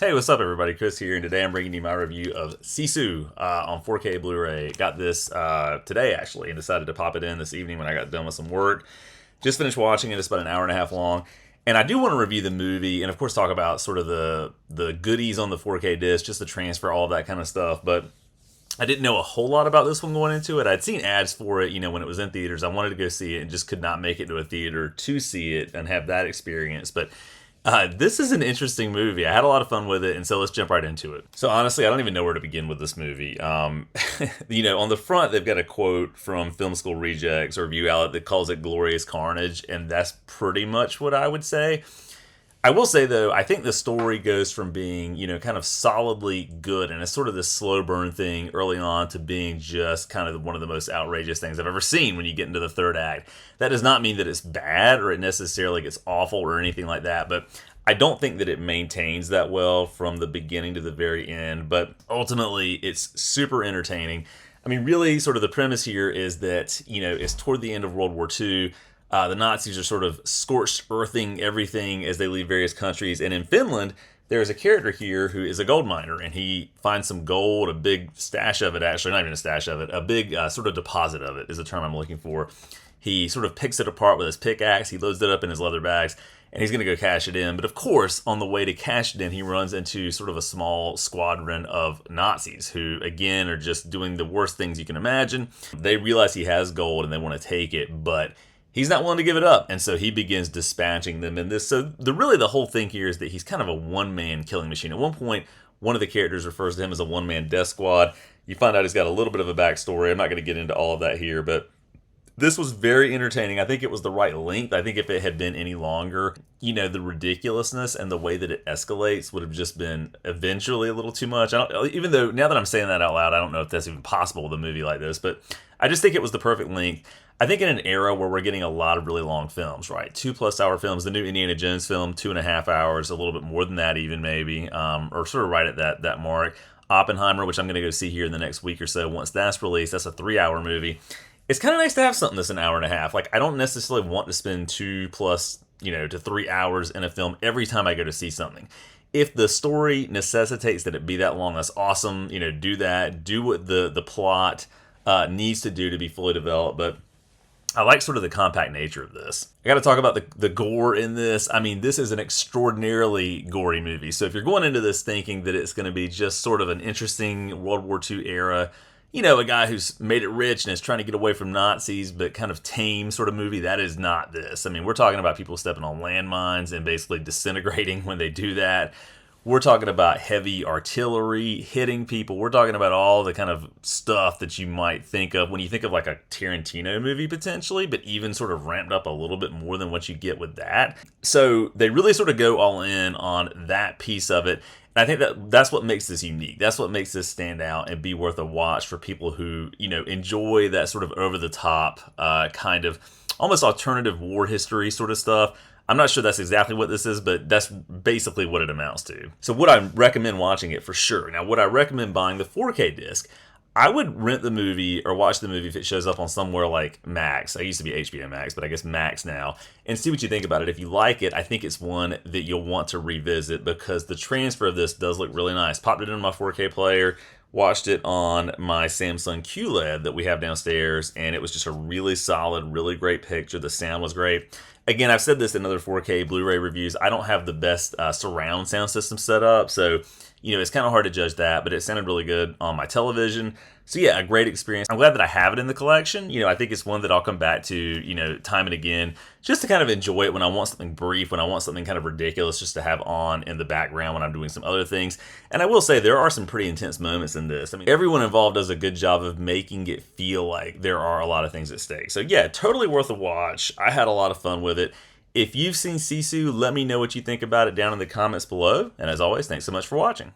Hey, what's up everybody? Chris here, and today I'm bringing you my review of Sisu on 4K Blu-ray. Got this today actually, and decided to pop it in this evening when I got done with some work. Just finished watching it. It's about an hour and a half long. And I do want to review the movie and of course talk about sort of the goodies on the 4K disc, just the transfer, all that kind of stuff. But I didn't know a whole lot about this one going into it. I'd seen ads for it, when it was in theaters. I wanted to go see it and just could not make it to a theater to see it and have that experience. But this is an interesting movie. I had a lot of fun with it, and so let's jump right into it. So honestly, I don't even know where to begin with this movie. On the front, they've got a quote from Film School Rejects, a review outlet that calls it glorious carnage, and that's pretty much what I would say. I will say, though, I think the story goes from being, kind of solidly good, and it's sort of this slow burn thing early on, to being just kind of one of the most outrageous things I've ever seen when you get into the third act. That does not mean that it's bad or it necessarily gets awful or anything like that, but I don't think that it maintains that well from the beginning to the very end, but ultimately it's super entertaining. I mean, really, sort of the premise here is that, it's toward the end of World War II. The Nazis are sort of scorched earthing everything as they leave various countries. And in Finland, there's a character here who is a gold miner, and he finds some gold, a big stash of it, actually, not even a stash of it, a big sort of deposit of it is the term I'm looking for. He sort of picks it apart with his pickaxe, he loads it up in his leather bags, and he's going to go cash it in. But of course, on the way to cash it in, he runs into sort of a small squadron of Nazis who, again, are just doing the worst things you can imagine. They realize he has gold and they want to take it, but he's not willing to give it up, and so he begins dispatching them in this. So the whole thing here is that he's kind of a one-man killing machine. At one point, one of the characters refers to him as a one-man death squad. You find out he's got a little bit of a backstory. I'm not going to get into all of that here, but this was very entertaining. I think it was the right length. I think if it had been any longer, the ridiculousness and the way that it escalates would have just been eventually a little too much. Even though now that I'm saying that out loud, I don't know if that's even possible with a movie like this, but I just think it was the perfect length. I think in an era where we're getting a lot of really long films, right? 2+ hour films, the new Indiana Jones film, 2.5 hours, a little bit more than that even maybe, or sort of right at that mark. Oppenheimer, which I'm going to go see here in the next week or so. Once that's released, that's a 3-hour movie. It's kind of nice to have something that's an hour and a half. Like, I don't necessarily want to spend 2+ to 3 hours in a film every time I go to see something. If the story necessitates that it be that long, that's awesome. Do that. Do what the plot needs to do to be fully developed. But I like sort of the compact nature of this. I got to talk about the gore in this. I mean, this is an extraordinarily gory movie. So if you're going into this thinking that it's going to be just sort of an interesting World War II era, a guy who's made it rich and is trying to get away from Nazis, but kind of tame sort of movie, that is not this. I mean, we're talking about people stepping on landmines and basically disintegrating when they do that. We're talking about heavy artillery hitting people. We're talking about all the kind of stuff that you might think of when you think of like a Tarantino movie potentially, but even sort of ramped up a little bit more than what you get with that. So they really sort of go all in on that piece of it. And I think that's what makes this unique. That's what makes this stand out and be worth a watch for people who, enjoy that sort of over-the-top kind of almost alternative war history sort of stuff. I'm not sure that's exactly what this is, but that's basically what it amounts to. So would I recommend watching it? For sure. Now, would I recommend buying the 4K disc? I would rent the movie or watch the movie if it shows up on somewhere like Max. I used to be HBO Max, but I guess Max now, and see what you think about it. If you like it, I think it's one that you'll want to revisit because the transfer of this does look really nice. Popped it in my 4K player, watched it on my Samsung QLED that we have downstairs, and it was just a really solid, really great picture. The sound was great. Again, I've said this in other 4K Blu-ray reviews. I don't have the best surround sound system set up, so it's kind of hard to judge that, but it sounded really good on my television. So yeah, a great experience. I'm glad that I have it in the collection. I think it's one that I'll come back to, time and again, just to kind of enjoy it when I want something brief, when I want something kind of ridiculous just to have on in the background when I'm doing some other things. And I will say there are some pretty intense moments in this. I mean, everyone involved does a good job of making it feel like there are a lot of things at stake. So yeah, totally worth a watch. I had a lot of fun with it. If you've seen Sisu, let me know what you think about it down in the comments below. And as always, thanks so much for watching.